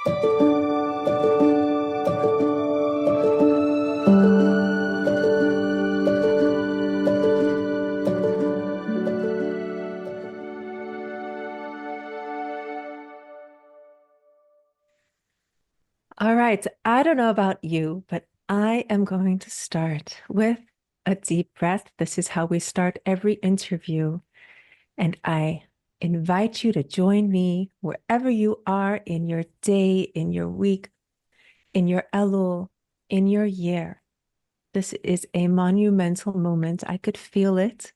All right, I don't know about you, but I am going to start with a deep breath. This is how we start every interview. And I invite you to join me wherever you are in your day, in your week, in your Elul, in your year. This is a monumental moment. I could feel it.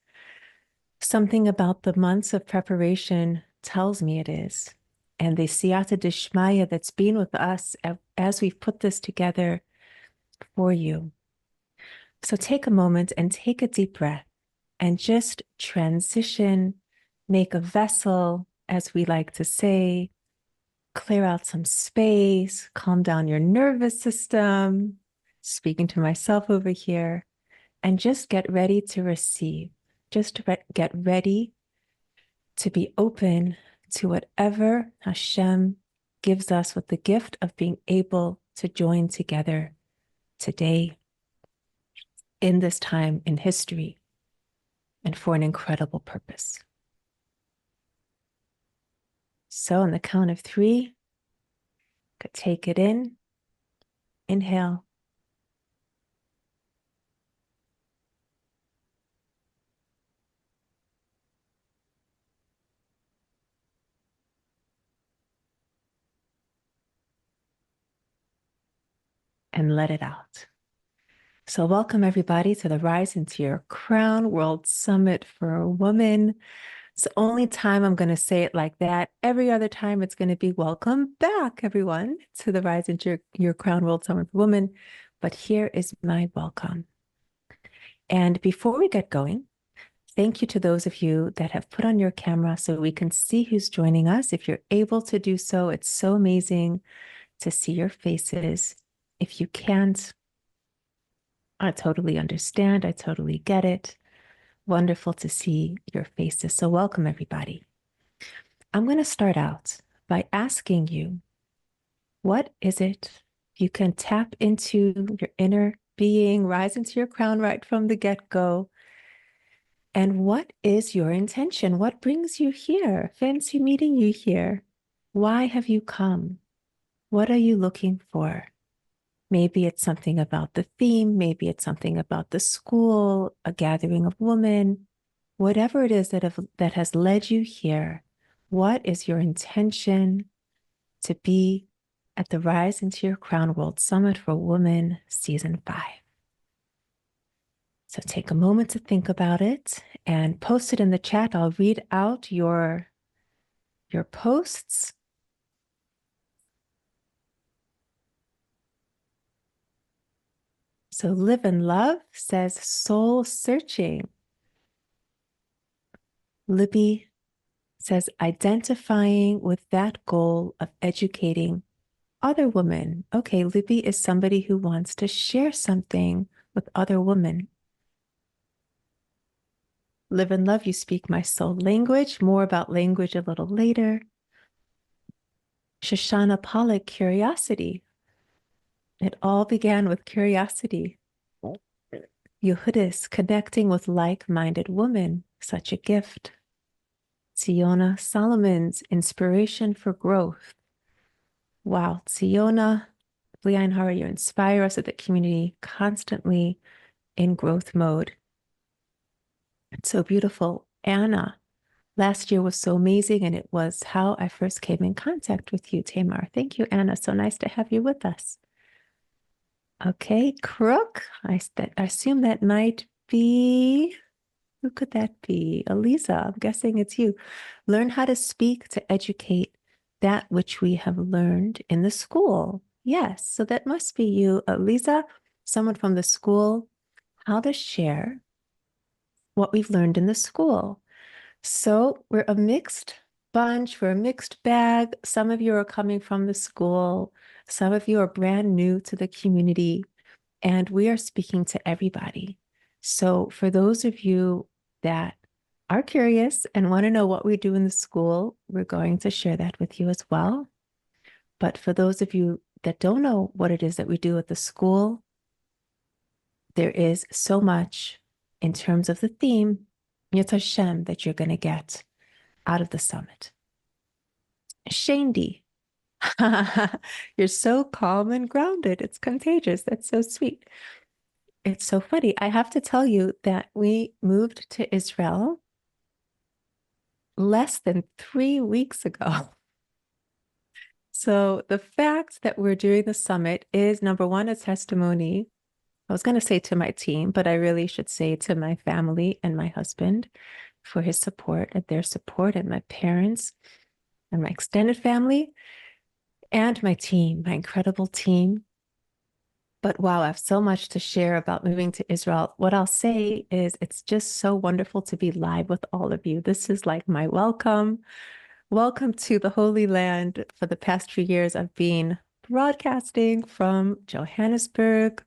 Something about the months of preparation tells me it is. And the siyata dishmaya that's been with us as we've put this together for you. So take a moment and take a deep breath and just transition, make a vessel, as we like to say, clear out some space, calm down your nervous system, speaking to myself over here, and just get ready to receive. Just get ready to be open to whatever Hashem gives us with the gift of being able to join together today in this time in history and for an incredible purpose. So on the count of 3, take it in, inhale. And let it out. So welcome everybody to the Rise into Your Crown World Summit for a Woman. It's the only time I'm going to say it like that. Every other time it's going to be welcome back, everyone, to the Rise into Your Crown World Summit for Women. But here is my welcome. And before we get going, thank you to those of you that have put on your camera so we can see who's joining us. If you're able to do so, it's so amazing to see your faces. If you can't, I totally understand. I totally get it. Wonderful to see your faces. So welcome, everybody. I'm going to start out by asking you, what is it you can tap into your inner being, rise into your crown right from the get-go? And what is your intention? What brings you here? Fancy meeting you here. Why have you come? What are you looking for? Maybe it's something about the theme. Maybe it's something about the school, a gathering of women. Whatever it is that has led you here, what is your intention to be at the Rise into Your Crown World Summit for Women Season 5? So take a moment to think about it and post it in the chat. I'll read out your posts. So Live and Love says soul searching. Libby says identifying with that goal of educating other women. Okay, Libby is somebody who wants to share something with other women. Live and Love, you speak my soul language. More about language a little later. Shoshana Pollock, curiosity. It all began with curiosity. Yehudis, connecting with like-minded women, such a gift. Tziona Solomon's inspiration for growth. Wow, Tziona, Blian Hara, you inspire us at the community constantly in growth mode. It's so beautiful. Anna, last year was so amazing, and it was how I first came in contact with you, Tamar. Thank you, Anna. So nice to have you with us. Okay, Crook, I assume that might be, who could that be? Eliza, I'm guessing it's you. Learn how to speak to educate that which we have learned in the school. Yes, so that must be you, Eliza, someone from the school, how to share what we've learned in the school. So we're a mixed bunch, we're a mixed bag. Some of you are coming from the school, some of you are brand new to the community, and we are speaking to everybody. So for those of you that are curious and want to know what we do in the school, we're going to share that with you as well. But for those of you that don't know what it is that we do at the school, there is so much in terms of the theme, Yot Hashem, that you're going to get out of the summit. Shandy, you're so calm and grounded. It's contagious. That's so sweet. It's so funny. I have to tell you that we moved to Israel less than 3 weeks ago. So the fact that we're doing the summit is, number one, a testimony. I was going to say to my team, but I really should say to my family and my husband for his support and their support, and my parents and my extended family and my team, my incredible team. But wow, I have so much to share about moving to Israel. What I'll say is it's just so wonderful to be live with all of you. This is like my welcome. Welcome to the Holy Land. For the past few years, I've been broadcasting from Johannesburg,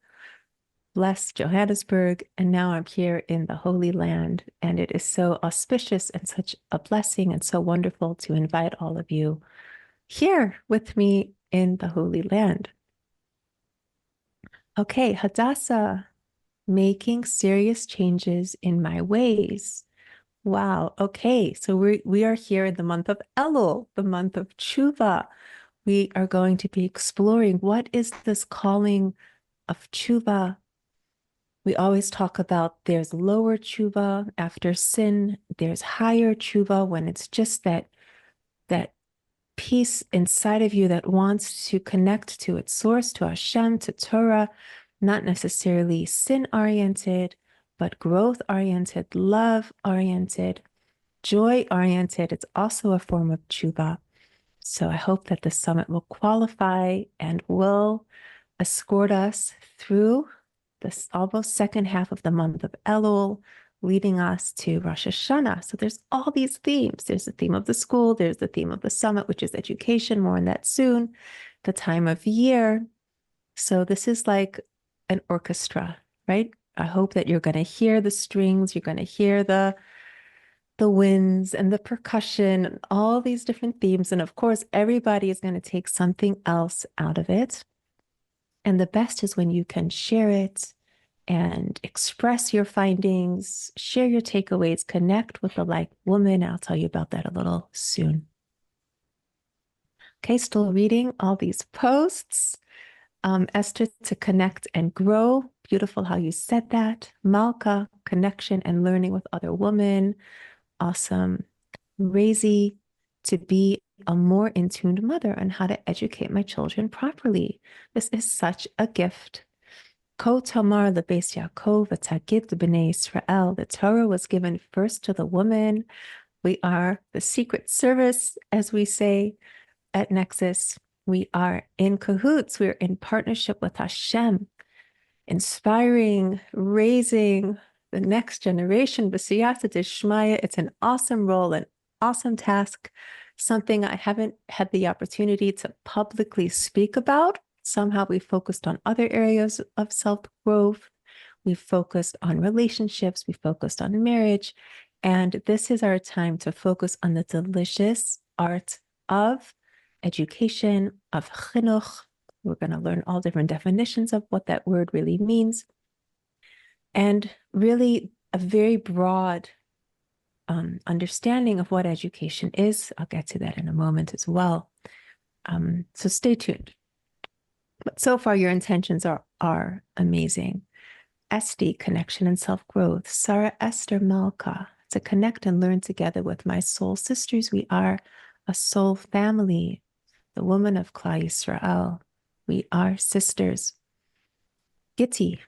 blessed Johannesburg, and now I'm here in the Holy Land. And it is so auspicious and such a blessing and so wonderful to invite all of you here with me in the Holy Land. Okay, Hadassah, making serious changes in my ways. Wow. Okay. So we are here in the month of Elul, the month of Tshuva. We are going to be exploring what is this calling of Tshuva. We always talk about there's lower Tshuva after sin, there's higher Tshuva when it's just that piece inside of you that wants to connect to its source, to Hashem, to Torah, not necessarily sin-oriented, but growth-oriented, love-oriented, joy-oriented. It's also a form of tshuva. So I hope that the summit will qualify and will escort us through this almost second half of the month of Elul, leading us to Rosh Hashanah. So there's all these themes. There's the theme of the school. There's the theme of the summit, which is education. More on that soon. The time of year. So this is like an orchestra, right? I hope that you're going to hear the strings. You're going to hear the winds and the percussion, and all these different themes. And of course, everybody is going to take something else out of it. And the best is when you can share it and express your findings, share your takeaways, connect with a like woman. I'll tell you about that a little soon. Okay, still reading all these posts. Esther, to connect and grow. Beautiful how you said that. Malka, connection and learning with other women. Awesome. Razy, to be a more in-tuned mother on how to educate my children properly. This is such a gift. Ko Tamar lebeis Yaakov v'tagid b'nei Israel. The Torah was given first to the woman. We are the secret service, as we say at Nexus. We are in cahoots. We're in partnership with Hashem, inspiring, raising the next generation. B'siyata d'shmaya. It's an awesome role, an awesome task, something I haven't had the opportunity to publicly speak about. Somehow we focused on other areas of self-growth. We focused on relationships. We focused on marriage. And this is our time to focus on the delicious art of education, of chinuch. We're going to learn all different definitions of what that word really means. And really a very broad understanding of what education is. I'll get to that in a moment as well. So stay tuned. But so far, your intentions are amazing. Esti, connection and self-growth. Sarah Esther Malka, to connect and learn together with my soul sisters. We are a soul family, the woman of Klal Yisrael. We are sisters. Gitti.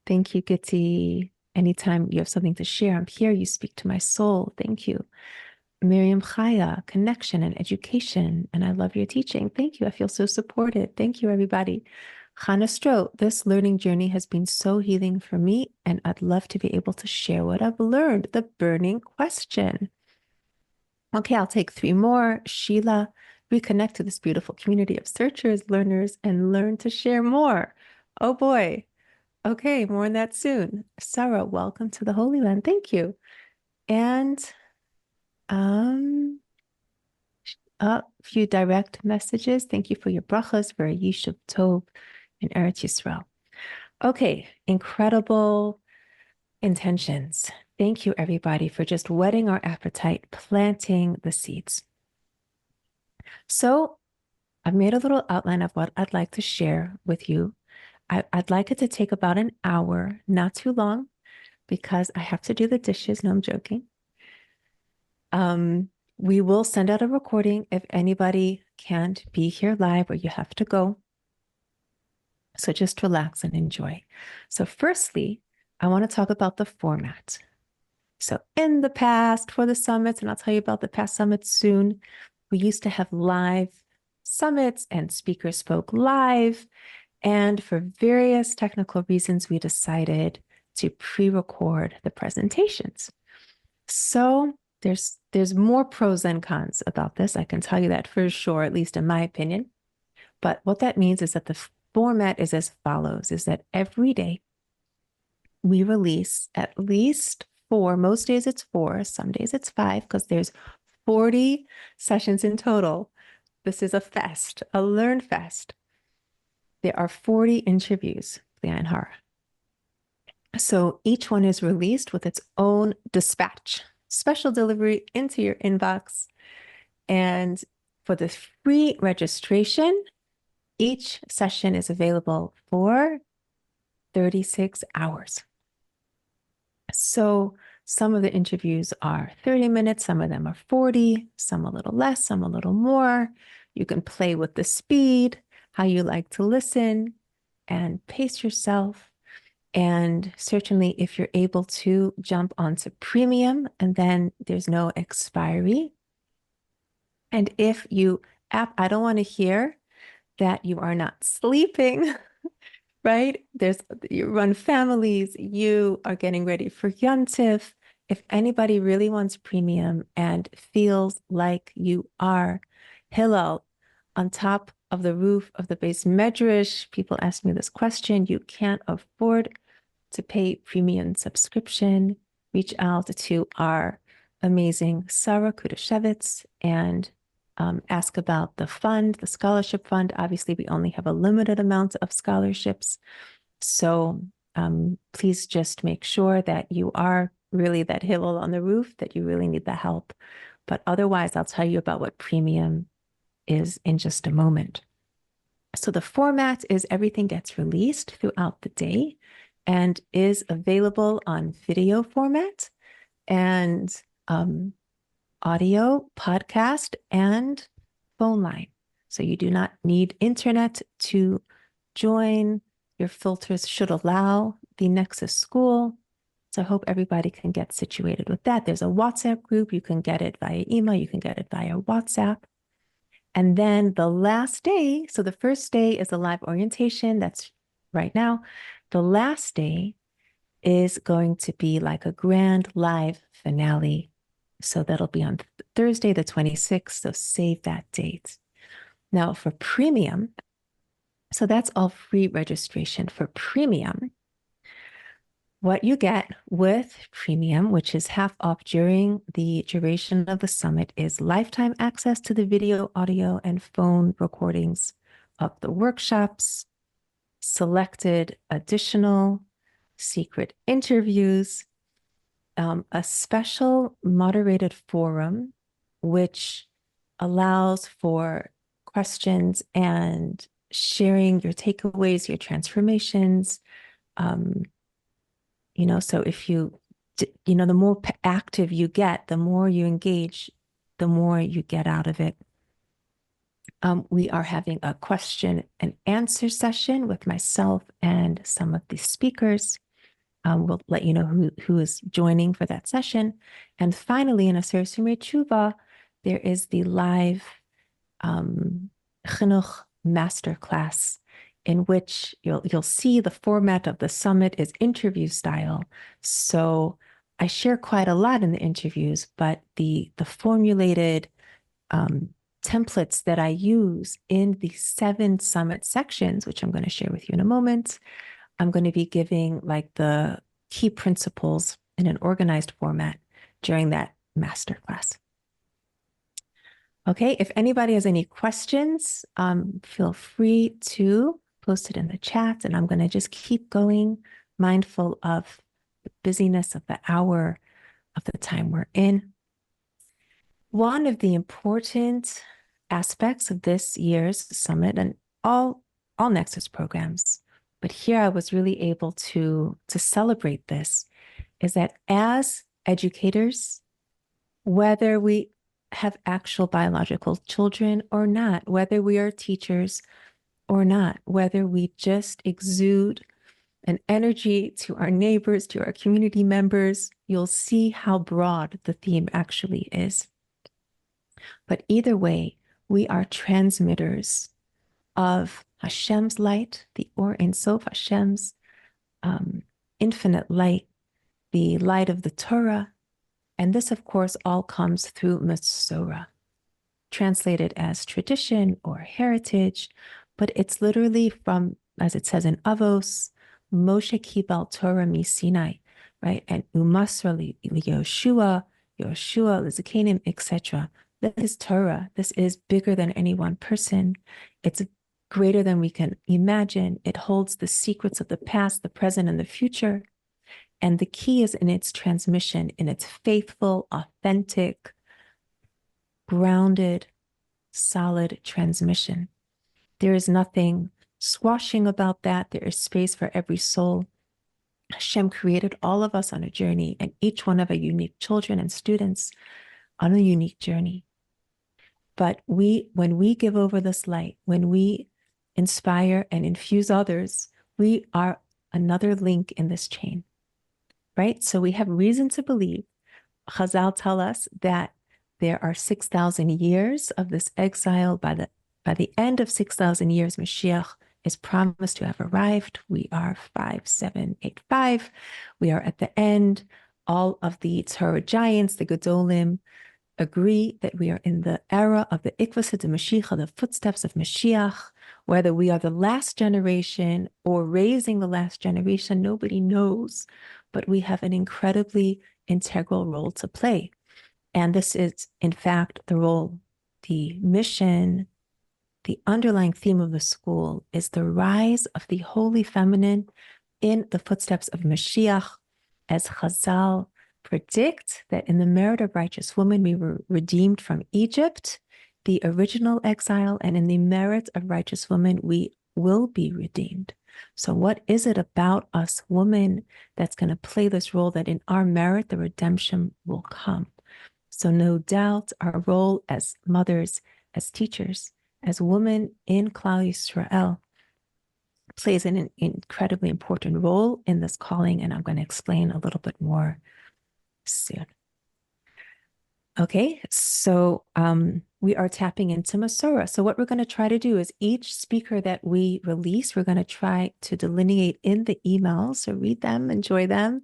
Thank you, Gitti. Anytime you have something to share, I'm here. You speak to my soul. Thank you. Miriam Chaya, connection and education. And I love your teaching. Thank you. I feel so supported. Thank you, everybody. Chana Stro, this learning journey has been so healing for me, and I'd love to be able to share what I've learned. The burning question. Okay, I'll take 3 more. Sheila, reconnect to this beautiful community of searchers, learners, and learn to share more. Oh boy. Okay, more on that soon. Sarah, welcome to the Holy Land. Thank you. And a few direct messages. Thank you for your brachas for Yishuv Tov in Eretz Yisrael. Okay, incredible intentions. Thank you, everybody, for just whetting our appetite, planting the seeds. So I've made a little outline of what I'd like to share with you. I'd like it to take about an hour, not too long, because I have to do the dishes. No, I'm joking. We will send out a recording if anybody can't be here live or you have to go. So just relax and enjoy. So firstly, I want to talk about the format. So in the past for the summits, and I'll tell you about the past summits soon, we used to have live summits and speakers spoke live. And for various technical reasons, we decided to pre-record the presentations. So there's more pros and cons about this. I can tell you that for sure, at least in my opinion. But what that means is that the format is as follows, is that every day we release at least 4, most days it's 4, some days it's 5, because there's 40 sessions in total. This is a fest, a learn fest. There are 40 interviews, Lianhar. So each one is released with its own dispatch, special delivery into your inbox. And for the free registration, each session is available for 36 hours. So some of the interviews are 30 minutes, some of them are 40, some a little less, some a little more. You can play with the speed, how you like to listen, and pace yourself. And certainly if you're able to jump onto premium, and then there's no expiry. And if you, I don't want to hear that you are not sleeping, right? You run families, you are getting ready for Yontif. If anybody really wants premium and feels like you are Hillel on top of the roof of the base medrash, people ask me this question, you can't afford to pay premium subscription, reach out to our amazing Sarah Kudashevitz and ask about the fund, the scholarship fund. Obviously, we only have a limited amount of scholarships. So please just make sure that you are really that Hillel on the roof, that you really need the help. But otherwise, I'll tell you about what premium is in just a moment. So the format is everything gets released throughout the day and is available on video format and audio, podcast, and phone line. So you do not need internet to join. Your filters should allow the Nexus school. So I hope everybody can get situated with that. There's a WhatsApp group. You can get it via email. You can get it via WhatsApp. And then the last day, so the first day is the live orientation. That's right now. The last day is going to be like a grand live finale. So that'll be on Thursday, the 26th. So save that date. Now for premium, so that's all free registration. For premium, what you get with premium, which is half off during the duration of the summit, is lifetime access to the video, audio, and phone recordings of the workshops, selected additional secret interviews, a special moderated forum, which allows for questions and sharing your takeaways, your transformations. So if the more active you get, the more you engage, the more you get out of it. We are having a question and answer session with myself and some of the speakers. We'll let you know who is joining for that session. And finally, in a Sersumei Tshuva, there is the live Chinuch masterclass, in which you'll see the format of the summit is interview style. So I share quite a lot in the interviews, but the formulated templates that I use in the 7 summit sections, which I'm going to share with you in a moment, I'm going to be giving like the key principles in an organized format during that masterclass. Okay, if anybody has any questions, feel free to post it in the chat, and I'm going to just keep going, mindful of the busyness of the hour, of the time we're in. One of the important aspects of this year's summit and all Nexus programs, but here I was really able to celebrate this, is that as educators, whether we have actual biological children or not, whether we are teachers or not, whether we just exude an energy to our neighbors, to our community members, you'll see how broad the theme actually is. But either way, we are transmitters of Hashem's light, the Or Ein Sof, Hashem's infinite light, the light of the Torah. And this, of course, all comes through Masorah, translated as tradition or heritage, but it's literally from, as it says in Avos, Moshe Kibal Torah mi Sinai, right? And Umasra Yoshua, Yoshua, Lizakanim, etc. This is Torah. This is bigger than any one person. It's greater than we can imagine. It holds the secrets of the past, the present, and the future. And the key is in its transmission, in its faithful, authentic, grounded, solid transmission. There is nothing squashing about that. There is space for every soul. Hashem created all of us on a journey, and each one of our unique children and students on a unique journey. But when we give over this light, when we inspire and infuse others, we are another link in this chain, right? So we have reason to believe, Chazal tell us that there are 6,000 years of this exile. By the end of 6,000 years, Mashiach is promised to have arrived. We are 5785. We are at the end. All of the Torah giants, the Gedolim, agree that we are in the era of the Ikvus Mashiach, the footsteps of Mashiach. Whether we are the last generation or raising the last generation, nobody knows. But we have an incredibly integral role to play. And this is, in fact, the role, the mission, the underlying theme of the school is the rise of the holy feminine in the footsteps of Mashiach, as Chazal predict that in the merit of righteous woman, we were redeemed from Egypt, the original exile, and in the merit of righteous woman, we will be redeemed. So what is it about us women that's going to play this role that in our merit, the redemption will come? So no doubt our role as mothers, as teachers, as women in Klal Yisrael plays an incredibly important role in this calling, and I'm going to explain a little bit more soon. Okay, so we are tapping into Masorah. So what we're going to try to do is each speaker that we release, we're going to try to delineate in the emails. So read them, enjoy them,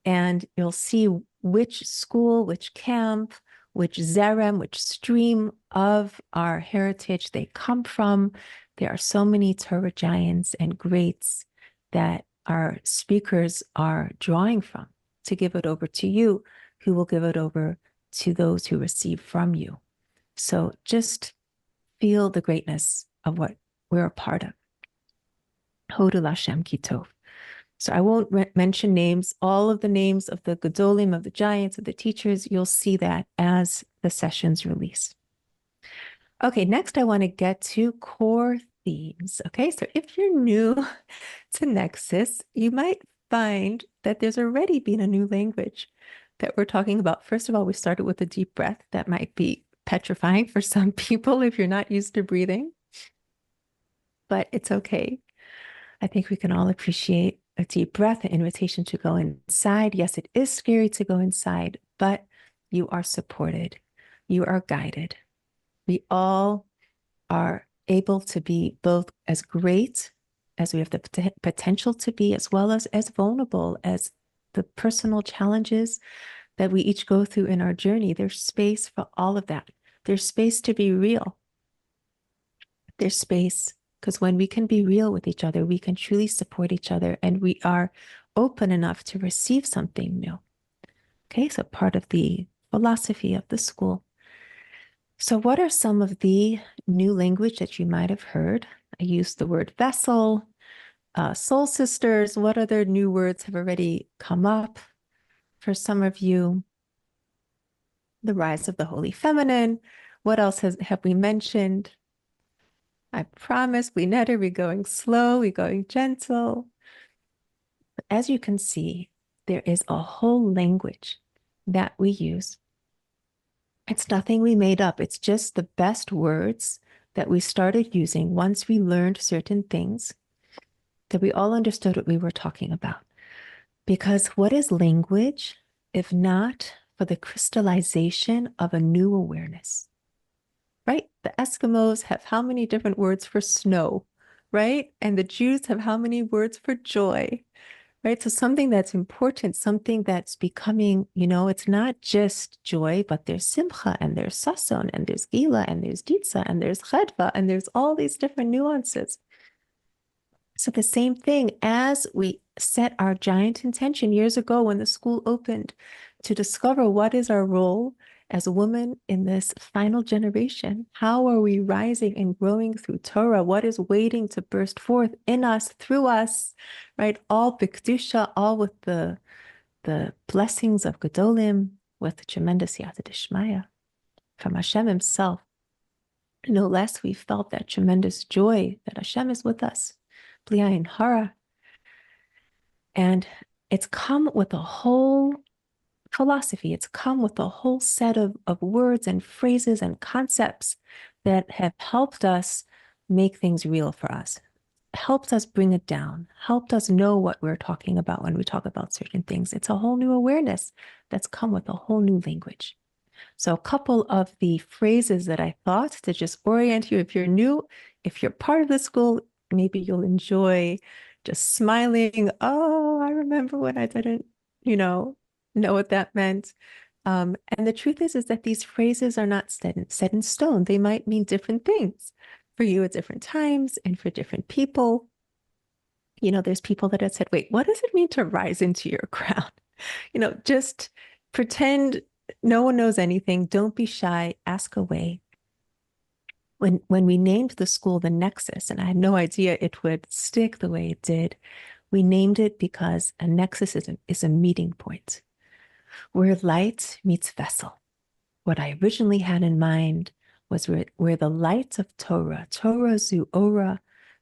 and you'll see which school, which camp, which zerem, which stream of our heritage they come from. There are so many Torah giants and greats that our speakers are drawing from to give it over to you, who will give it over to those who receive from you. So just feel the greatness of what we're a part of. Hodu Lashem Kitov. So I won't mention names, all of the names of the Gedolim, of the giants, of the teachers. You'll see that as the sessions release. Okay, next I want to get to core themes. Okay, so if you're new to Nexus, you might find that there's already been a new language that we're talking about. First of all, we started with a deep breath. That might be petrifying for some people if you're not used to breathing, but it's okay. I think we can all appreciate a deep breath, an invitation to go inside. Yes, it is scary to go inside, but you are supported. You are guided. We all are able to be both as great as we have the potential to be, as well as vulnerable as the personal challenges that we each go through in our journey. There's space for all of that. There's space to be real. There's space because when we can be real with each other, we can truly support each other, and we are open enough to receive something new. Okay, so part of the philosophy of the school. So what are some of the new language that you might have heard? I used the word vessel, soul sisters. What other new words have already come up for some of you? The rise of the Holy Feminine. What else have we mentioned? I promise we netter, we going slow, we going gentle. But as you can see, there is a whole language that we use. It's nothing we made up. It's just the best words that we started using once we learned certain things, that we all understood what we were talking about. Because what is language if not for the crystallization of a new awareness, right? The Eskimos have how many different words for snow, right? And the Jews have how many words for joy, right? So something that's important, something that's becoming, it's not just joy, but there's simcha and there's sason and there's gila and there's ditza and there's chedva and there's all these different nuances. So the same thing as we set our giant intention years ago when the school opened to discover what is our role as a woman in this final generation. How are we rising and growing through Torah? What is waiting to burst forth in us, through us, right? All b'kedusha, all with the blessings of Gedolim, with the tremendous Yad D'Shmaya from Hashem himself. No less, we felt that tremendous joy that Hashem is with us. Bli ayin hara. And it's come with a whole philosophy. It's come with a whole set of words and phrases and concepts that have helped us make things real for us, helped us bring it down, helped us know what we're talking about when we talk about certain things. It's a whole new awareness that's come with a whole new language. So a couple of the phrases that I thought to just orient you, if you're new, if you're part of the school, maybe you'll enjoy just smiling. Oh, I remember when I didn't, know what that meant. And the truth is that these phrases are not set in stone. They might mean different things for you at different times and for different people. There's people that have said, wait, what does it mean to rise into your crown? Just pretend no one knows anything. Don't be shy. Ask away. When we named the school the Nexus, and I had no idea it would stick the way it did, we named it because a nexus is a meeting point where light meets vessel. What I originally had in mind was where the light of Torah zu ora,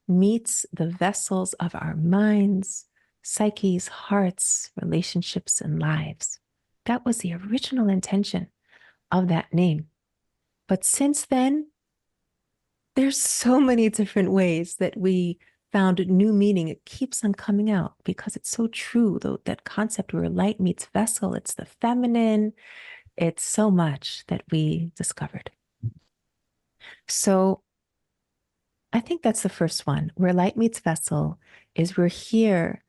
meets the vessels of our minds, psyches, hearts, relationships, and lives. That was the original intention of that name. But since then, there's so many different ways that we found new meaning. It keeps on coming out because it's so true, though, that concept where light meets vessel, it's the feminine. It's so much that we discovered. So I think that's the first one. Where light meets vessel is we're here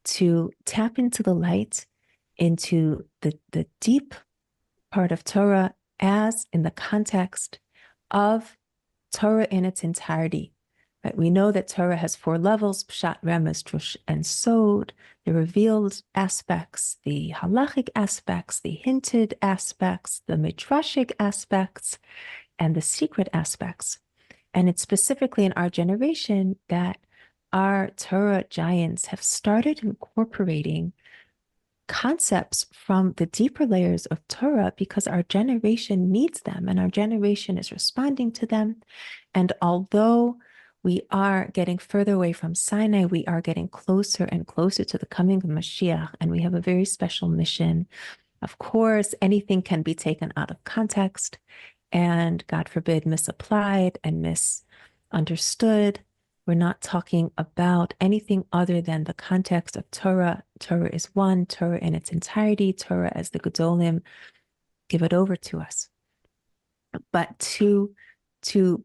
to tap into the light, into the deep part of Torah as in the context of Torah in its entirety. Right? We know that Torah has 4 levels: Pshat, Remez, Drush, and Sod, the revealed aspects, the halachic aspects, the hinted aspects, the midrashic aspects, and the secret aspects. And it's specifically in our generation that our Torah giants have started incorporating concepts from the deeper layers of Torah because our generation needs them and our generation is responding to them. And although we are getting further away from Sinai, we are getting closer and closer to the coming of Mashiach, and we have a very special mission. Of course, anything can be taken out of context and, God forbid, misapplied and misunderstood. We're not talking about anything other than the context of Torah. Torah is one, Torah in its entirety, Torah as the Gedolim give it over to us. But to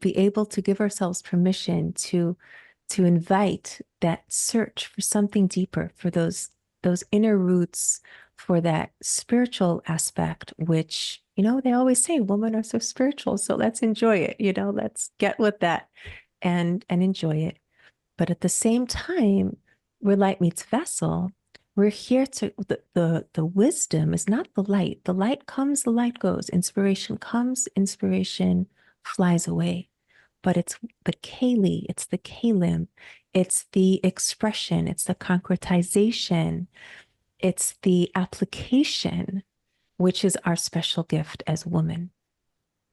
be able to give ourselves permission to invite that search for something deeper, for those inner roots, for that spiritual aspect, which, they always say women are so spiritual. So let's enjoy it, let's get with that and enjoy it. But at the same time, where light meets vessel, we're here to, the wisdom is not the light. The light comes, the light goes. Inspiration comes, inspiration flies away. But it's the Kali, it's the Kalim, it's the expression, it's the concretization, it's the application, which is our special gift as women.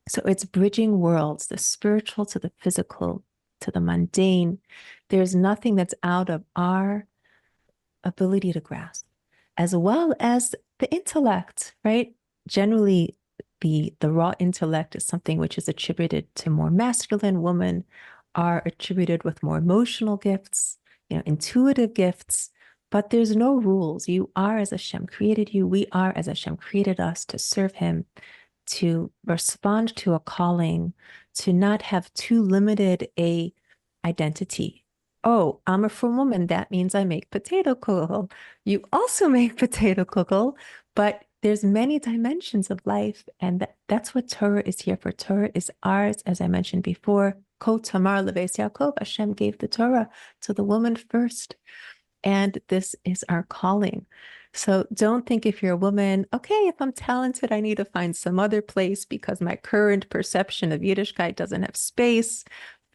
So it's bridging worlds, the spiritual to the physical, to the mundane. There's nothing that's out of our ability to grasp, as well as the intellect, right? Generally, the raw intellect is something which is attributed to more masculine. Women are attributed with more emotional gifts, intuitive gifts, but there's no rules. You are as Hashem created you. We are as Hashem created us to serve him, to respond to a calling, to not have too limited a identity. Oh, I'm a frum woman. That means I make potato kugel. You also make potato kugel, but there's many dimensions of life, and that's what Torah is here for. Torah is ours, as I mentioned before. Ko Tamar Leves Yaakov, Hashem gave the Torah to the woman first, and this is our calling. So don't think if you're a woman, okay, if I'm talented, I need to find some other place because my current perception of Yiddishkeit doesn't have space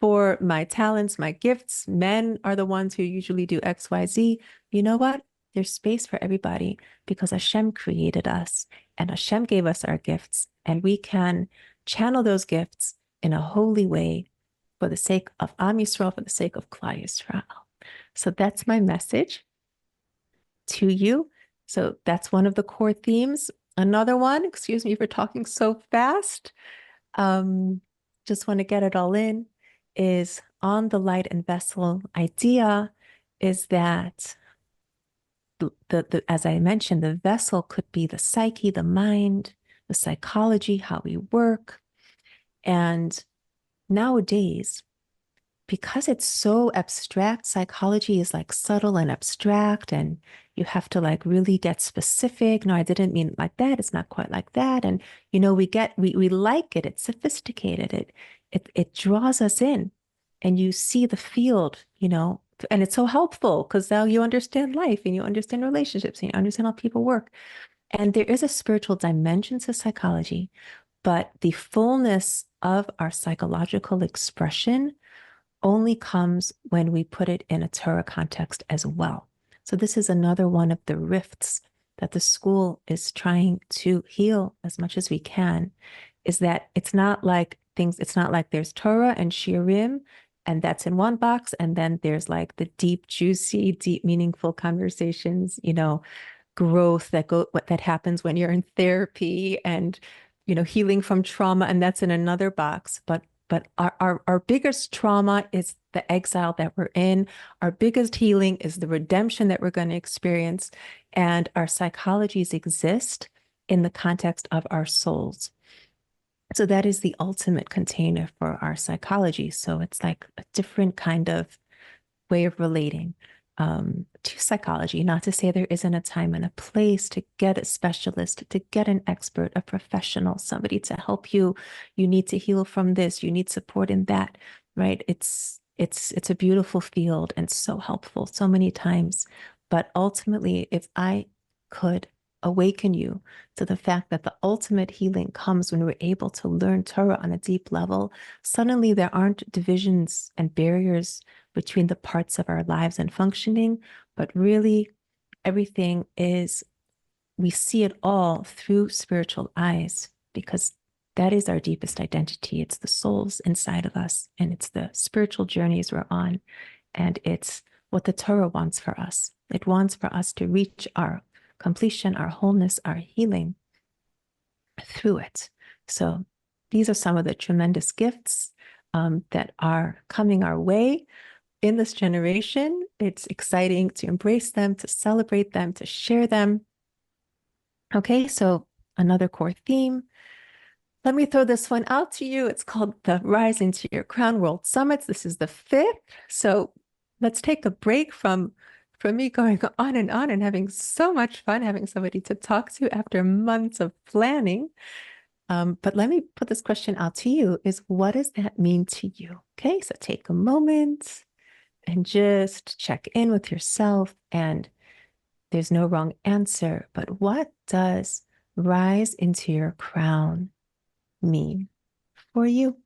for my talents, my gifts. Men are the ones who usually do X, Y, Z. You know what? There's space for everybody because Hashem created us and Hashem gave us our gifts, and we can channel those gifts in a holy way for the sake of Am Yisrael, for the sake of Klal Yisrael. So that's my message to you. So that's one of the core themes. Another one, excuse me for talking so fast, just want to get it all in, is on the light and vessel idea is that as I mentioned, the vessel could be the psyche, the mind, the psychology, how we work. And nowadays, because it's so abstract, psychology is like subtle and abstract, and you have to like really get specific. No, I didn't mean it like that. It's not quite like that. And we like it. It's sophisticated. It draws us in, and you see the field, and it's so helpful because now you understand life and you understand relationships and you understand how people work. And there is a spiritual dimension to psychology, but the fullness of our psychological expression only comes when we put it in a Torah context as well. So this is another one of the rifts that the school is trying to heal as much as we can, is that it's not like there's Torah and Shiurim, and that's in one box, and then there's like the deep, juicy, deep, meaningful conversations, growth that happens when you're in therapy and, healing from trauma, and that's in another box. But our biggest trauma is the exile that we're in. Our biggest healing is the redemption that we're going to experience. And our psychologies exist in the context of our souls. So that is the ultimate container for our psychology. So it's like a different kind of way of relating to psychology. Not to say there isn't a time and a place to get a specialist, to get an expert, a professional, somebody to help you. You need to heal from this. You need support in that, right? It's a beautiful field and so helpful so many times. But ultimately, if I could awaken you to the fact that the ultimate healing comes when we're able to learn Torah on a deep level, suddenly there aren't divisions and barriers between the parts of our lives and functioning, but really everything we see it all through spiritual eyes, because that is our deepest identity. It's the souls inside of us, and it's the spiritual journeys we're on, and it's what the Torah wants for us. It wants for us to reach our completion, our wholeness, our healing through it. So these are some of the tremendous gifts that are coming our way in this generation. It's exciting to embrace them, to celebrate them, to share them. Okay, so another core theme. Let me throw this one out to you. It's called the Rise into Your Crown World Summits. This is the 5th. So let's take a break from me going on and having so much fun, having somebody to talk to after months of planning. But let me put this question out to you, is what does that mean to you? Okay, so take a moment and just check in with yourself. And there's no wrong answer, but what does rise into your crown mean for you?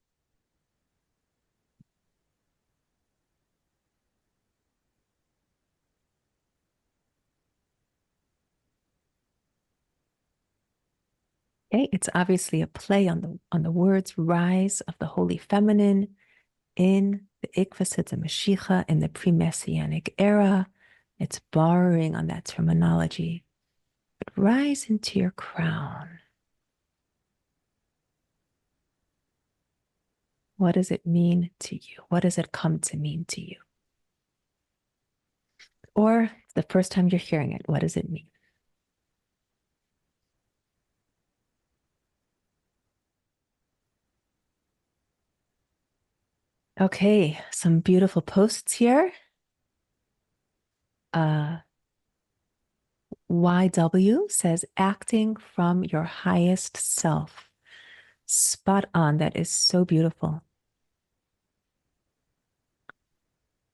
Okay, it's obviously a play on the words rise of the Holy Feminine in the Ikvasit Mashiach in the pre-Messianic era. It's borrowing on that terminology. But rise into your crown. What does it mean to you? What does it come to mean to you? Or the first time you're hearing it, what does it mean? Okay, some beautiful posts here. YW says acting from your highest self. Spot on. That is so beautiful.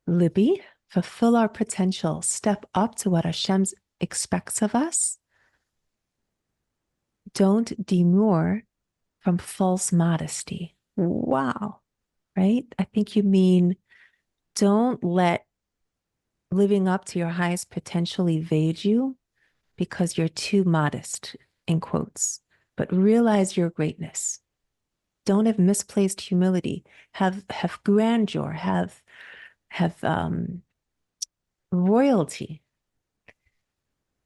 Libby, fulfill our potential. Step up to what Hashem expects of us. Don't demur from false modesty. Wow. Right? I think you mean don't let living up to your highest potential evade you because you're too modest, in quotes, but realize your greatness. Don't have misplaced humility. Have grandeur. Have royalty.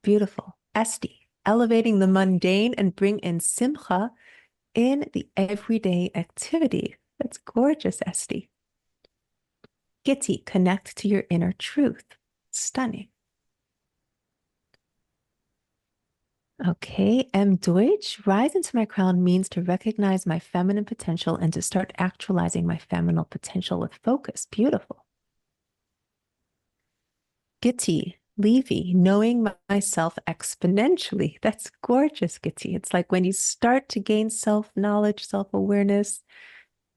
Beautiful. Esti, elevating the mundane and bring in simcha in the everyday activity. That's gorgeous, Esti. Gitti, connect to your inner truth. Stunning. Okay, M. Deutsch, rise into my crown means to recognize my feminine potential and to start actualizing my feminine potential with focus. Beautiful. Gitti, Levy, knowing myself exponentially. That's gorgeous, Gitti. It's like when you start to gain self-knowledge, self-awareness,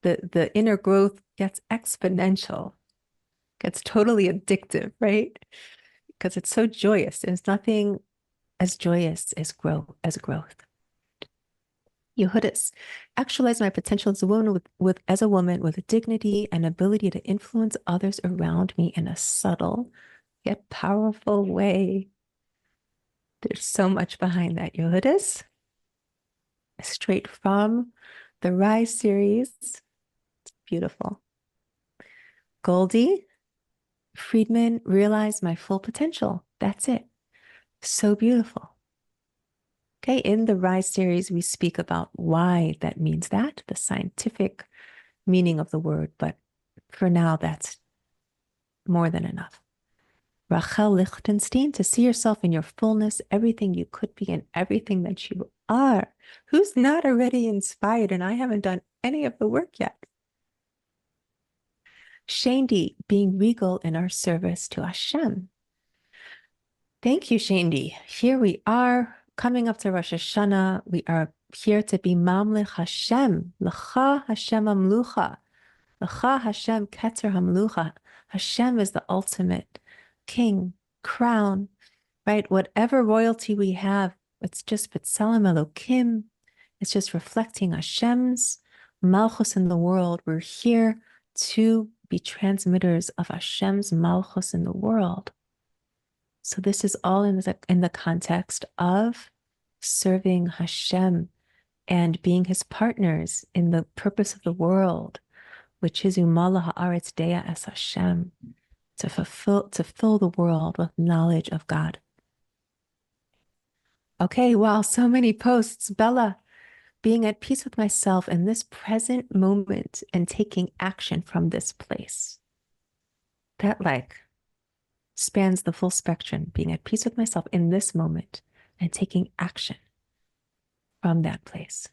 the inner growth gets exponential, gets totally addictive, right? Because it's so joyous. There's nothing as joyous as growth. Yehudis, actualize my potential as a woman with dignity and ability to influence others around me in a subtle yet powerful way. There's so much behind that, Yehudis. Straight from the Rise series. It's beautiful. Goldie, Friedman, realize my full potential. That's it. So beautiful. Okay, in the Rise series, we speak about why that means that, the scientific meaning of the word, but for now, that's more than enough. Rachel Lichtenstein, to see yourself in your fullness, everything you could be and everything that you are. Who's not already inspired? And I haven't done any of the work yet. Shandy, being regal in our service to Hashem. Thank you, Shandy. Here we are coming up to Rosh Hashanah. We are here to be Mamlech Hashem. L'cha Hashem Amlucha. L'cha Hashem Keter Hamlucha. Hashem is the ultimate king, crown, right? Whatever royalty we have, it's just B'Tselem Elokim. It's just reflecting Hashem's Malchus in the world. We're here to be transmitters of Hashem's Malchus in the world. So this is all in the context of serving Hashem and being his partners in the purpose of the world, which is Umala Haaretz Dea Es Hashem, to fill the world with knowledge of God. Okay, wow, so many posts. Bella, being at peace with myself in this present moment and taking action from this place. That spans the full spectrum, being at peace with myself in this moment and taking action from that place.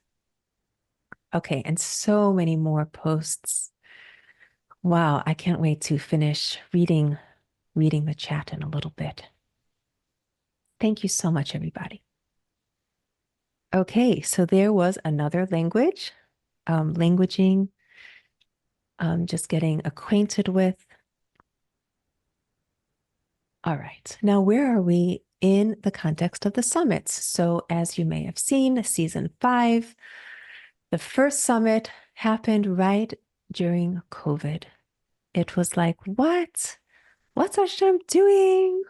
Okay, and so many more posts. Wow, I can't wait to finish reading the chat in a little bit. Thank you so much, everybody. Okay, so there was another language, languaging, just getting acquainted with. All right, now where are we in the context of the summits? So as you may have seen, season 5, the first summit happened right during COVID. It was like, what? What's Hashem doing?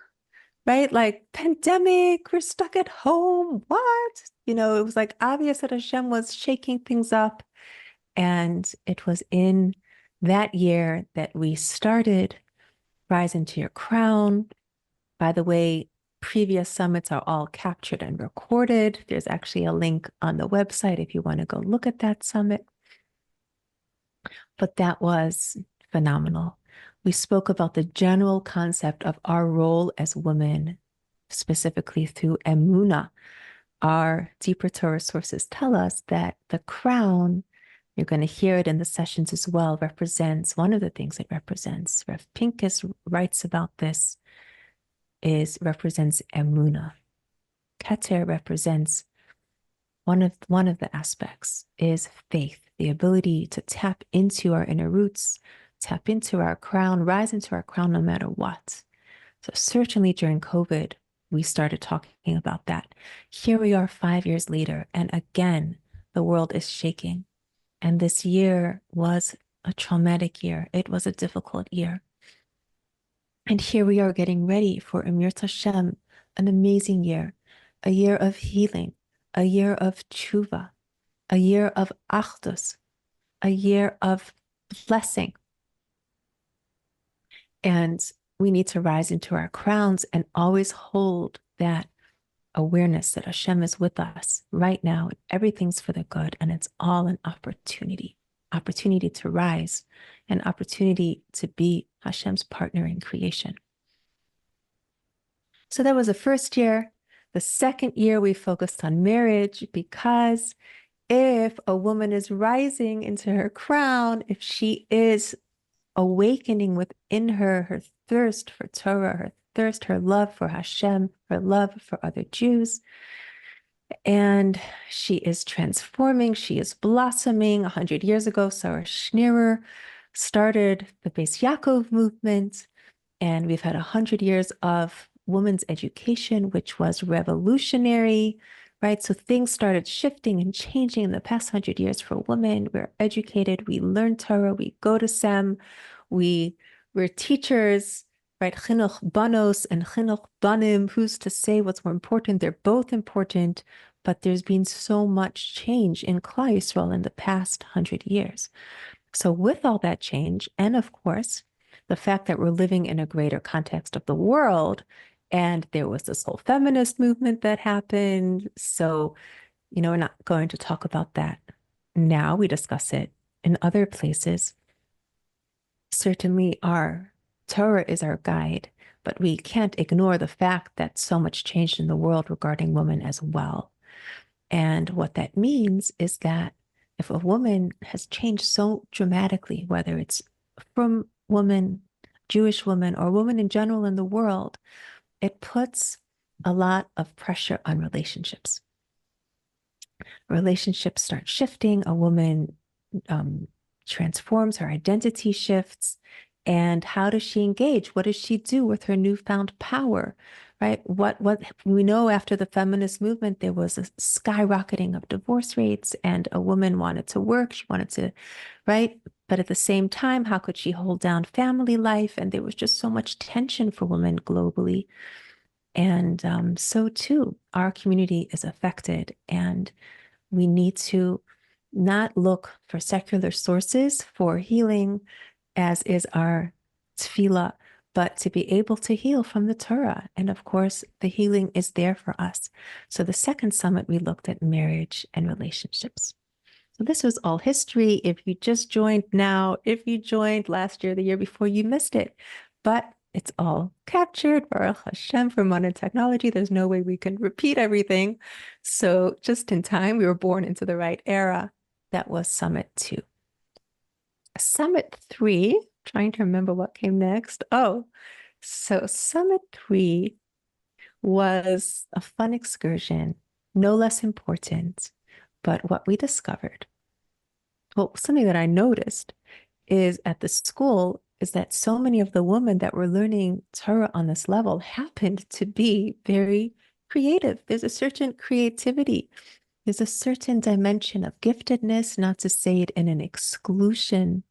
Right? Like pandemic, we're stuck at home. What? It was like obvious that Hashem was shaking things up. And it was in that year that we started Rise into Your Crown. By the way, previous summits are all captured and recorded. There's actually a link on the website if you want to go look at that summit. But that was phenomenal. We spoke about the general concept of our role as women, specifically through Emunah. Our deeper Torah sources tell us that the crown, you're going to hear it in the sessions as well, represents one of the things it represents. Rev Pincus writes about this, represents Emunah. Keter represents one of the aspects is faith, the ability to tap into our inner roots, tap into our crown, rise into our crown no matter what. So certainly during COVID, we started talking about that. Here we are 5 years later, and again, the world is shaking. And this year was a traumatic year. It was a difficult year. And here we are getting ready for Emir Tashem, an amazing year, a year of healing, a year of tshuva, a year of achdus, a year of blessing. And we need to rise into our crowns and always hold that awareness that Hashem is with us right now. Everything's for the good, and it's all an opportunity to rise, an opportunity to be Hashem's partner in creation. So that was the first year. The second year, we focused on marriage, because if a woman is rising into her crown, if she is awakening within her thirst for Torah, her thirst, her love for Hashem, her love for other Jews, and she is transforming, she is blossoming. 100 years ago, Sarah Schneerer started the Beis Yaakov movement, and we've had 100 years of women's education, which was revolutionary, right? So things started shifting and changing in the past 100 years for women. We're educated, we learn Torah, we go to SEM, we're teachers, right? Chinuch banos and chinuch banim. Who's to say what's more important? They're both important, but there's been so much change in Klal Yisrael in the past 100 years. So with all that change, and of course, the fact that we're living in a greater context of the world, and there was this whole feminist movement that happened. So, we're not going to talk about that now. We discuss it in other places. Certainly our Torah is our guide, but we can't ignore the fact that so much changed in the world regarding women as well. And what that means is that if a woman has changed so dramatically, whether it's from woman, Jewish woman, or woman in general in the world, it puts a lot of pressure on relationships. Relationships start shifting. A woman transforms, her identity shifts. And how does she engage? What does she do with her newfound power, right? What we know after the feminist movement, there was a skyrocketing of divorce rates, and a woman wanted to work. She wanted to, right? But at the same time, how could she hold down family life? And there was just so much tension for women globally. And so too, our community is affected, and we need to not look for secular sources for healing, as is our tefillah, but to be able to heal from the Torah. And of course, the healing is there for us. So the second summit, we looked at marriage and relationships. So this was all history. If you just joined now, if you joined last year, the year before, you missed it. But it's all captured, Baruch Hashem, for modern technology. There's no way we can repeat everything. So just in time, we were born into the right era. That was Summit 2. Summit 3, trying to remember what came next. Oh, so Summit 3 was a fun excursion, no less important. But what we discovered, well, something that I noticed is at the school, is that so many of the women that were learning Torah on this level happened to be very creative. There's a certain creativity. There's a certain dimension of giftedness, not to say it in an exclusive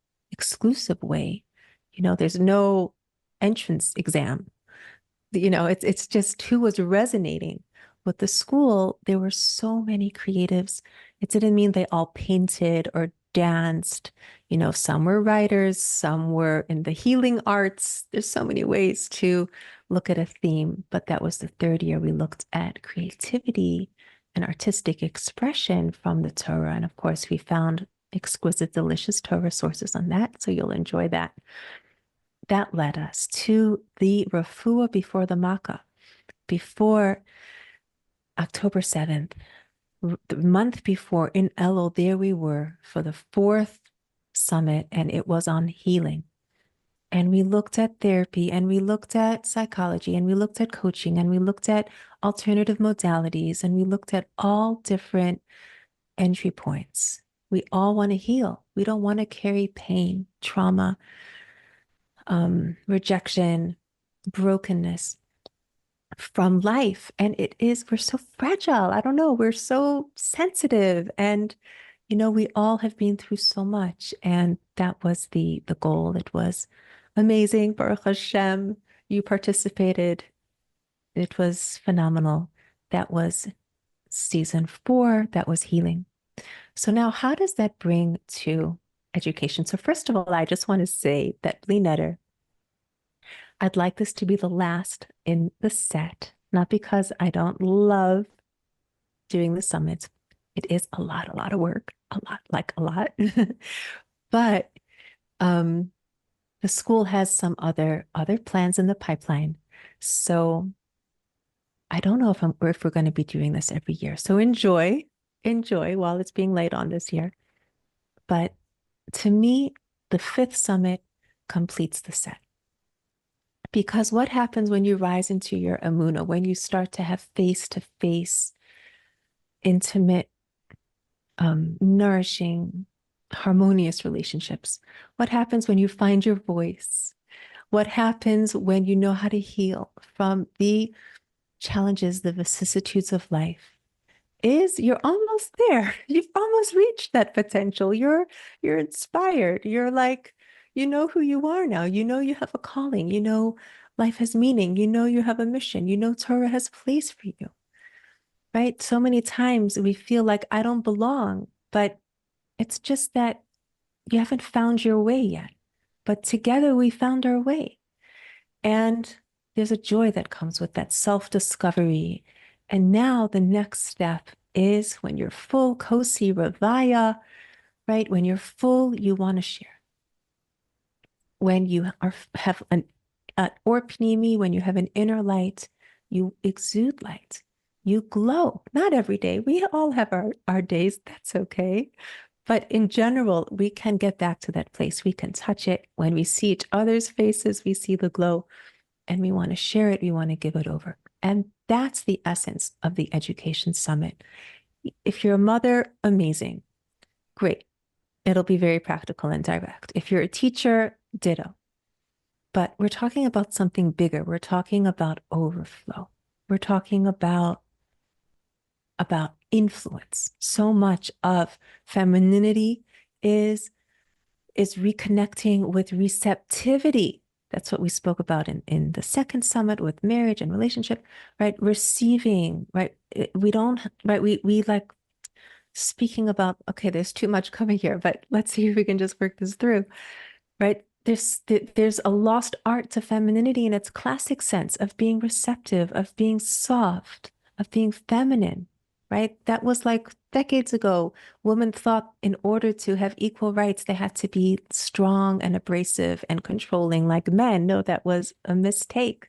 way. There's no entrance exam. It's just who was resonating with the school, there were so many creatives. It didn't mean they all painted or danced. You know, some were writers, some were in the healing arts. There's so many ways to look at a theme, but that was the third year we looked at creativity and artistic expression from the Torah. And of course, we found exquisite, delicious Torah sources on that. So you'll enjoy that. That led us to the refuah before the Makkah, before October 7th, the month before in Elul, there we were for the fourth summit, and it was on healing. And we looked at therapy, and we looked at psychology, and we looked at coaching, and we looked at alternative modalities, and we looked at all different entry points. We all want to heal. We don't want to carry pain, trauma, rejection, brokenness from life. And we're so fragile. I don't know, we're so sensitive. And, you know, we all have been through so much. And that was the goal. It was amazing. Baruch Hashem, you participated. It was phenomenal. That was season 4. That was healing. So now how does that bring to education? So first of all, I just want to say that Bli Neder, I'd like this to be the last in the set, not because I don't love doing the summits. It is a lot of work, a lot. But the school has some other plans in the pipeline. So I don't know if we're going to be doing this every year. So enjoy while it's being laid on this year. But to me, the 5th summit completes the set. Because what happens when you rise into your emunah, when you start to have face-to-face, intimate, nourishing, harmonious relationships? What happens when you find your voice? What happens when you know how to heal from the challenges, the vicissitudes of life? You're almost there. You've almost reached that potential. You're inspired. You're like, you know who you are now. You know you have a calling. You know life has meaning. You know you have a mission. You know Torah has a place for you. Right? So many times we feel like I don't belong, but it's just that you haven't found your way yet. But together we found our way. And there's a joy that comes with that self-discovery. And now the next step is when you're full, kosi, ravaya, right? When you're full, you want to share. When you have an or pnimi, when you have an inner light, you exude light. You glow. Not every day. We all have our days. That's okay. But in general, we can get back to that place. We can touch it. When we see each other's faces, we see the glow. And we want to share it. We want to give it over. And that's the essence of the Education Summit. If you're a mother, amazing. Great. It'll be very practical and direct. If you're a teacher, ditto. But we're talking about something bigger. We're talking about overflow. We're talking about influence. So much of femininity is reconnecting with receptivity. That's what we spoke about in the second summit with marriage and relationship, right? Receiving, right? We don't, right? We like speaking about, okay, there's too much coming here, but let's see if we can just work this through, right? There's a lost art to femininity in its classic sense of being receptive, of being soft, of being feminine, right? That was like decades ago. Women thought in order to have equal rights, they had to be strong and abrasive and controlling like men. No, that was a mistake,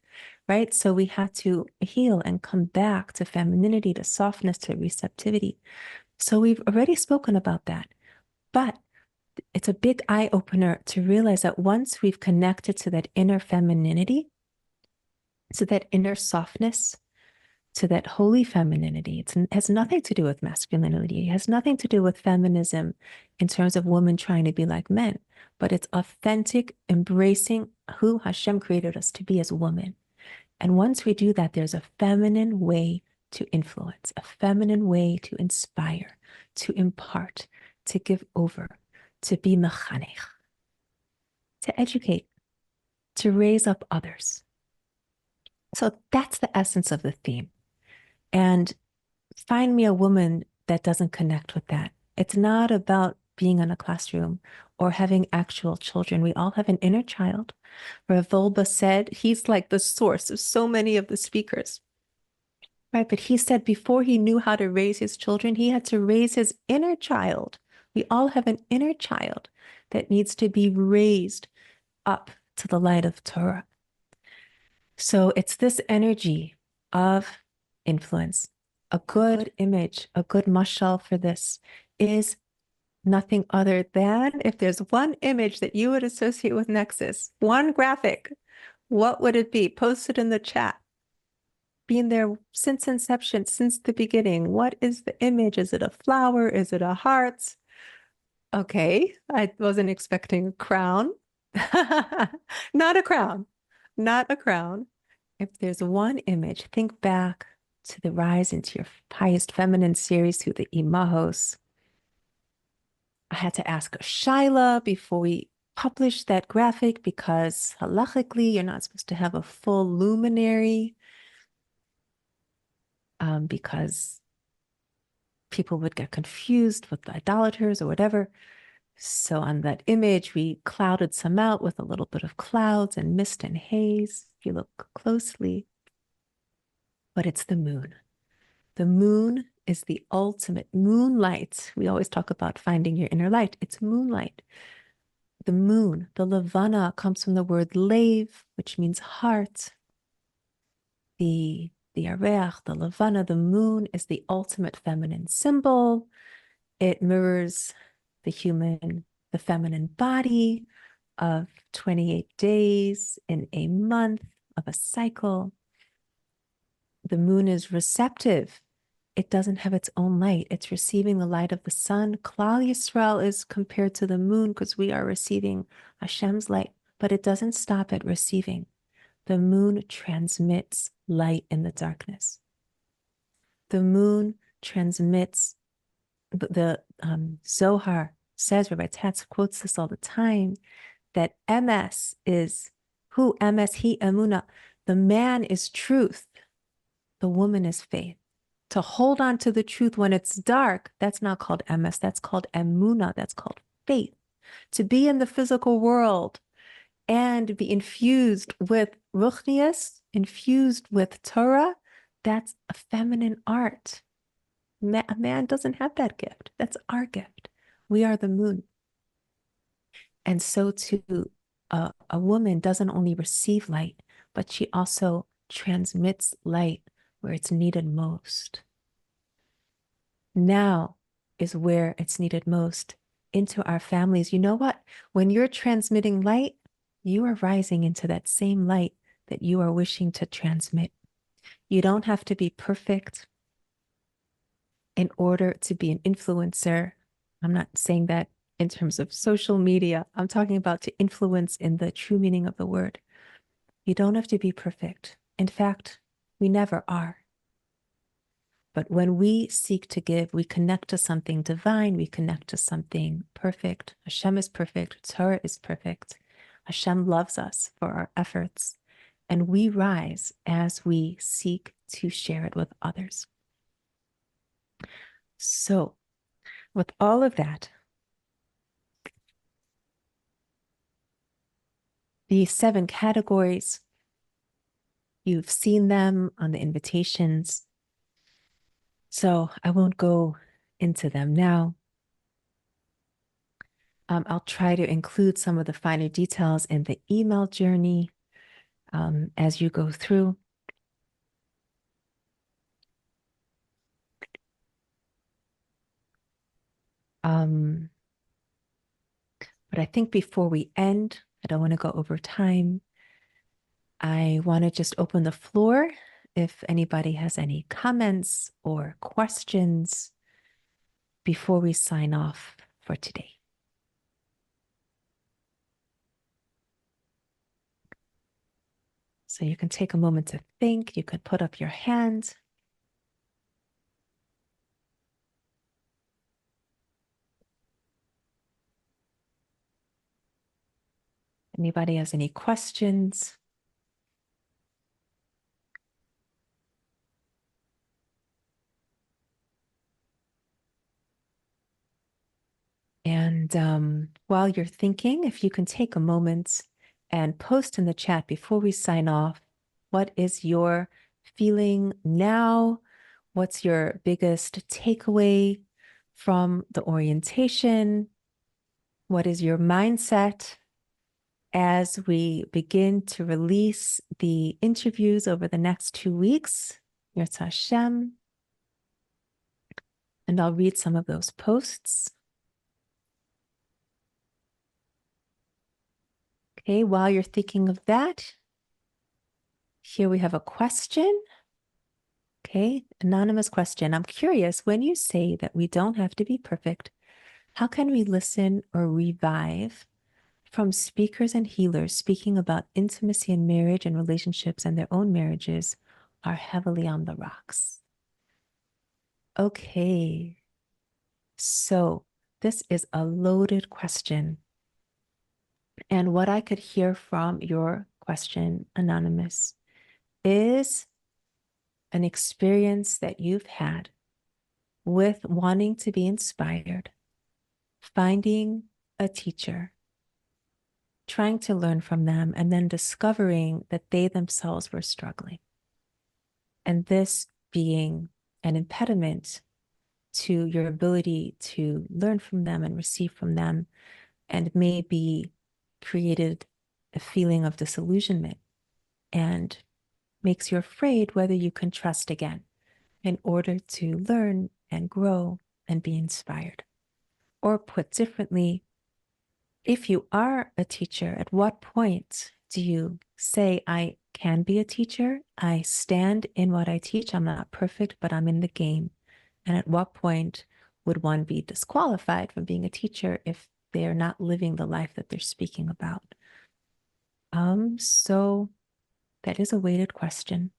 right? So we had to heal and come back to femininity, to softness, to receptivity. So we've already spoken about that. But it's a big eye opener to realize that once we've connected to that inner femininity, to that inner softness, to that holy femininity, it has nothing to do with masculinity. It has nothing to do with feminism in terms of women trying to be like men, but it's authentic, embracing who Hashem created us to be as women. And once we do that, there's a feminine way to influence, a feminine way to inspire, to impart, to give over, to be mechanech, to educate, to raise up others. So that's the essence of the theme. And find me a woman that doesn't connect with that. It's not about being in a classroom or having actual children. We all have an inner child. Rav Volba said he's like the source of so many of the speakers, right? But he said before he knew how to raise his children, he had to raise his inner child. We all have an inner child that needs to be raised up to the light of Torah. So it's this energy of influence. A good image, a good mashal for this is nothing other than if there's one image that you would associate with Nexus, one graphic, what would it be? Post it in the chat. Being there since inception, since the beginning. What is the image? Is it a flower? Is it a heart? Okay, I wasn't expecting a crown. Not a crown, not a crown. If there's one image, think back to the Rise into Your Highest Feminine series through the Imahos. I had to ask a Shaila before we published that graphic because halachically, you're not supposed to have a full luminary because people would get confused with the idolaters or whatever. So on that image, we clouded some out with a little bit of clouds and mist and haze, if you look closely. But it's the moon. The moon is the ultimate moonlight. We always talk about finding your inner light. It's moonlight. The moon, the levana, comes from the word lev, which means heart. The areach, the levana, the moon is the ultimate feminine symbol. It mirrors the feminine body of 28 days in a month of a cycle. The moon is receptive. It doesn't have its own light. It's receiving the light of the sun. Klal Yisrael is compared to the moon because we are receiving Hashem's light, but it doesn't stop at receiving. The moon transmits light in the darkness. The moon transmits, the Zohar says, Rabbi Tatz quotes this all the time, that MS is who? MS, he, Emuna. The man is truth. The woman is faith. To hold on to the truth when it's dark, that's not called MS. That's called Emuna. That's called faith. To be in the physical world and be infused with Ruchnius, infused with Torah, that's a feminine art. A man doesn't have that gift. That's our gift. We are the moon. And so too, a woman doesn't only receive light, but she also transmits light where it's needed most. Now is where it's needed most into our families. You know what? When you're transmitting light, you are rising into that same light that you are wishing to transmit. You don't have to be perfect in order to be an influencer. I'm not saying that in terms of social media. I'm talking about to influence in the true meaning of the word. You don't have to be perfect. In fact, we never are. But when we seek to give, we connect to something divine, we connect to something perfect. Hashem is perfect, Torah is perfect. Hashem loves us for our efforts, and we rise as we seek to share it with others. So, with all of that, the 7 categories, you've seen them on the invitations. So I won't go into them now. I'll try to include some of the finer details in the email journey as you go through. But I think before we end, I don't want to go over time. I want to just open the floor if anybody has any comments or questions before we sign off for today. So you can take a moment to think. You could put up your hand. Anybody has any questions? And while you're thinking, if you can take a moment and post in the chat before we sign off, what is your feeling now? What's your biggest takeaway from the orientation? What is your mindset as we begin to release the interviews over the next 2 weeks? Yirtzeh Hashem. And I'll read some of those posts. Okay, while you're thinking of that, here we have a question. Okay, anonymous question. I'm curious, when you say that we don't have to be perfect, how can we listen or revive from speakers and healers speaking about intimacy in marriage and relationships and their own marriages are heavily on the rocks? Okay, so this is a loaded question. And what I could hear from your question, Anonymous, is an experience that you've had with wanting to be inspired, finding a teacher, trying to learn from them, and then discovering that they themselves were struggling. And this being an impediment to your ability to learn from them and receive from them, and maybe created a feeling of disillusionment and makes you afraid whether you can trust again in order to learn and grow and be inspired. Or put differently, if you are a teacher, at what point do you say, I can be a teacher? I stand in what I teach. I'm not perfect, but I'm in the game. And at what point would one be disqualified from being a teacher if they're not living the life that they're speaking about? So that is a weighted question.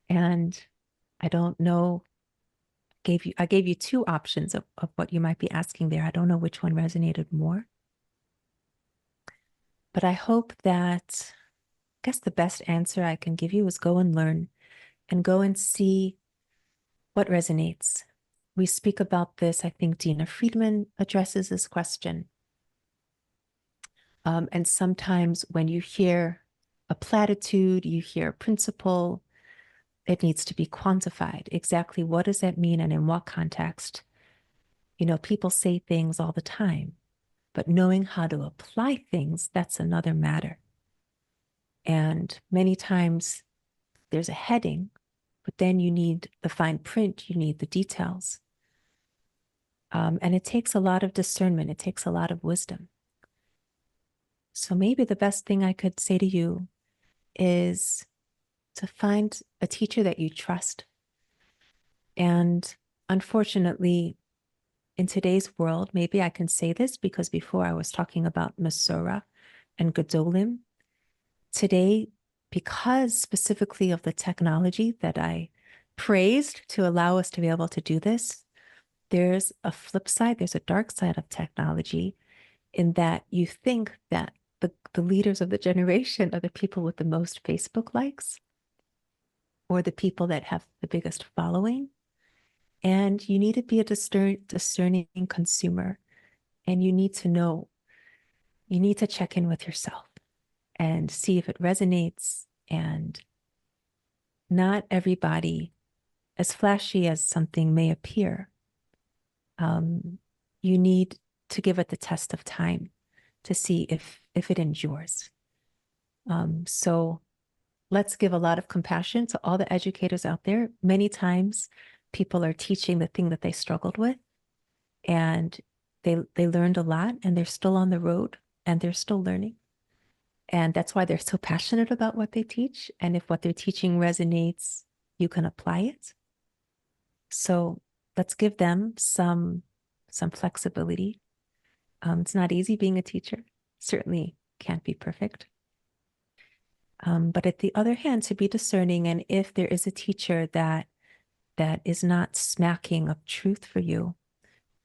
And I don't know, I gave you two options of what you might be asking there. I don't know which one resonated more. But I hope that, I guess the best answer I can give you is go and learn and go and see what resonates. We speak about this, I think Dina Friedman addresses this question. And sometimes when you hear a platitude, you hear a principle, it needs to be quantified. Exactly what does that mean and in what context? You know, people say things all the time, but knowing how to apply things, that's another matter. And many times there's a heading, but then you need the fine print, you need the details. And it takes a lot of discernment. It takes a lot of wisdom. So maybe the best thing I could say to you is to find a teacher that you trust. And unfortunately, in today's world, maybe I can say this because before I was talking about Masorah and Gedolim. Today, because specifically of the technology that I praised to allow us to be able to do this, there's a flip side, there's a dark side of technology in that you think that the leaders of the generation are the people with the most Facebook likes or the people that have the biggest following. And you need to be a discerning consumer. And you need to know, you need to check in with yourself and see if it resonates. And not everybody, as flashy as something may appear, you need to give it the test of time to see if it endures. So let's give a lot of compassion to all the educators out there. Many times people are teaching the thing that they struggled with, and they learned a lot, and they're still on the road and they're still learning. And that's why they're so passionate about what they teach. And if what they're teaching resonates, you can apply it. So let's give them some flexibility. It's not easy being a teacher. Certainly can't be perfect. But at the other hand, to be discerning, and if there is a teacher that is not smacking of truth for you,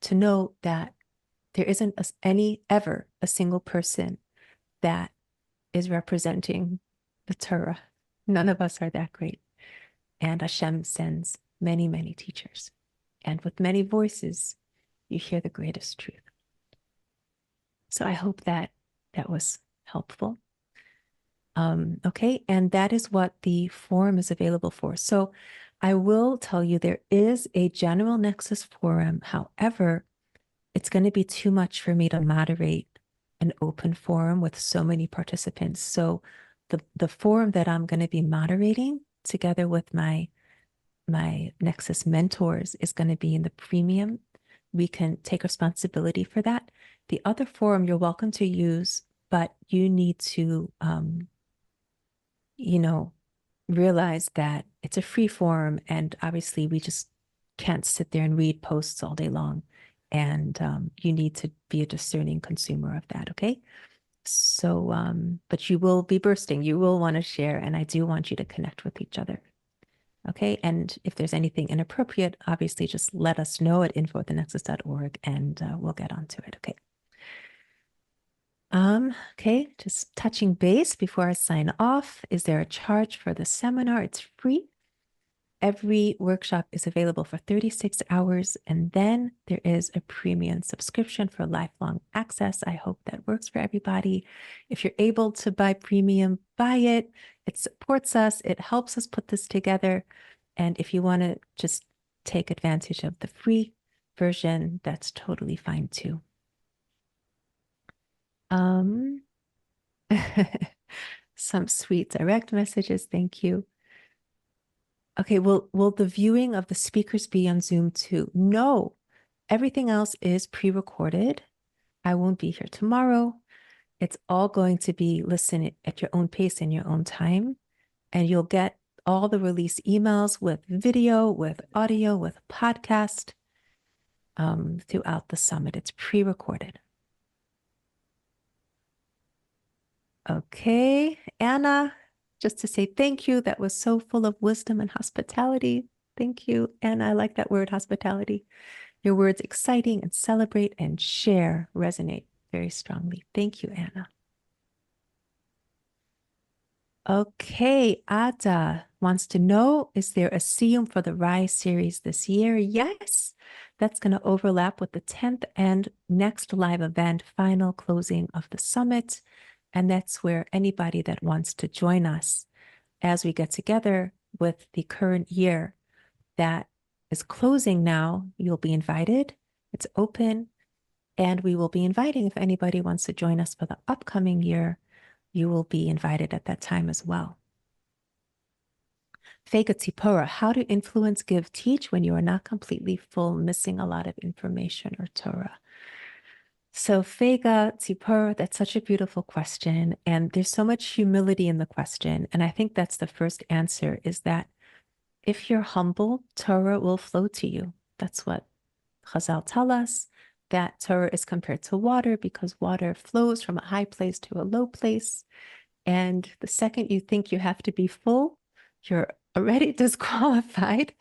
to know that there isn't ever a single person that is representing the Torah. None of us are that great. And Hashem sends many, many teachers. And with many voices, you hear the greatest truth. So I hope that that was helpful. Okay, and that is what the forum is available for. So I will tell you there is a general Nexus forum. However, it's going to be too much for me to moderate an open forum with so many participants. So the forum that I'm going to be moderating together with my Nexus mentors is going to be in the premium. We can take responsibility for that. The other forum you're welcome to use, but you need to you know, realize that it's a free forum, and obviously we just can't sit there and read posts all day long. And you need to be a discerning consumer of that, okay? So, but you will be bursting. You will want to share, and I do want you to connect with each other. Okay. And if there's anything inappropriate, obviously just let us know at info@thenexus.org and we'll get onto it. Okay. Okay, just touching base before I sign off. Is there a charge for the seminar? It's free. Every workshop is available for 36 hours, and then there is a premium subscription for lifelong access. I hope that works for everybody. If you're able to buy premium, buy it. It supports us. It helps us put this together. And if you want to just take advantage of the free version, that's totally fine too. Um, some sweet direct messages. Thank you. Okay, will the viewing of the speakers be on Zoom too? No, everything else is pre-recorded. I won't be here tomorrow. It's all going to be listened at your own pace in your own time. And you'll get all the release emails with video, with audio, with podcast throughout the summit. It's pre-recorded. Okay, Anna, just to say thank you. That was so full of wisdom and hospitality. Thank you. And I like that word, hospitality. Your words exciting and celebrate and share resonate very strongly. Thank you, Anna. Okay, Ada wants to know, is there a Siyum for the Rise series this year? Yes, that's going to overlap with the 10th and next live event, final closing of the summit. And that's where anybody that wants to join us as we get together with the current year that is closing now, you'll be invited. It's open, and we will be inviting if anybody wants to join us for the upcoming year. You will be invited at that time as well. Fega Tipora, how to influence, give, teach when you are not completely full, missing a lot of information or Torah. So Fega Tipora, that's such a beautiful question. And there's so much humility in the question. And I think that's the first answer, is that if you're humble, Torah will flow to you. That's what Chazal tell us, that Torah is compared to water because water flows from a high place to a low place. And the second you think you have to be full, you're already disqualified,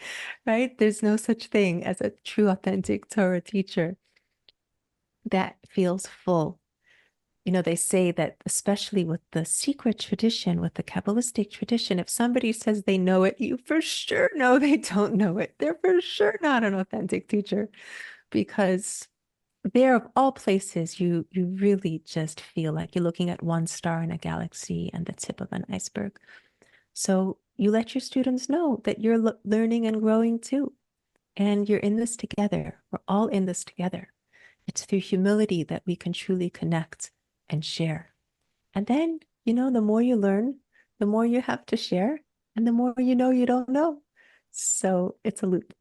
right? There's no such thing as a true, authentic Torah teacher that feels full. You know, they say that especially with the secret tradition, with the Kabbalistic tradition, if somebody says they know it, you for sure know they don't know it. They're for sure not an authentic teacher, because there of all places, you really just feel like you're looking at one star in a galaxy and the tip of an iceberg. So you let your students know that you're learning and growing too. And you're in this together. We're all in this together. It's through humility that we can truly connect and share. And then, you know, the more you learn, the more you have to share, and the more you know you don't know. So it's a loop.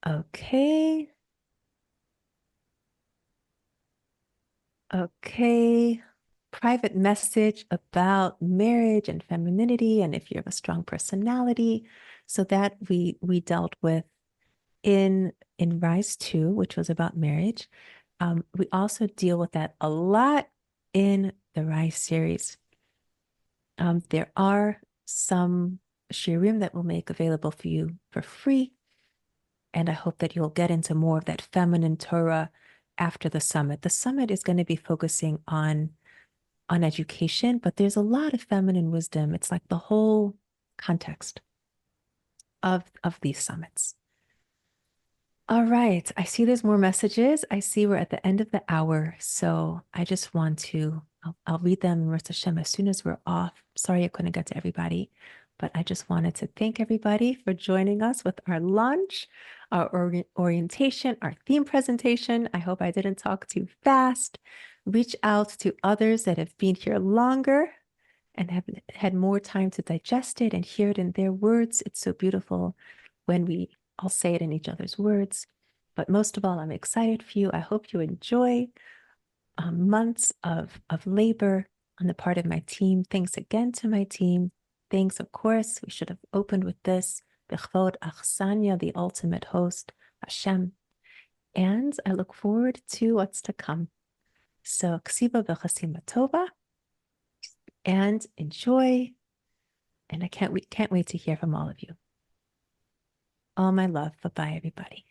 Okay. Okay. Private message about marriage and femininity, and if you have a strong personality. So that we dealt with in Rise 2, which was about marriage. We also deal with that a lot in the Rise series. There are some shiurim that we'll make available for you for free. And I hope that you'll get into more of that feminine Torah after the summit. The summit is going to be focusing on education, but there's a lot of feminine wisdom. It's like the whole context of these summits. All right. I see there's more messages. I see we're at the end of the hour. So I just want to, I'll read them in Rosh Hashem as soon as we're off. Sorry I couldn't get to everybody, but I just wanted to thank everybody for joining us with our lunch, our orientation, our theme presentation. I hope I didn't talk too fast. Reach out to others that have been here longer and have had more time to digest it and hear it in their words. It's so beautiful when we all say it in each other's words. But most of all, I'm excited for you. I hope you enjoy months of labor on the part of my team. Thanks again to my team. Thanks, of course. We should have opened with this. B'chvod Achsanya, the ultimate host, Hashem. And I look forward to what's to come. So, ksiba v'chasima tova, and enjoy. And I can't wait to hear from all of you. All my love. Bye-bye, everybody.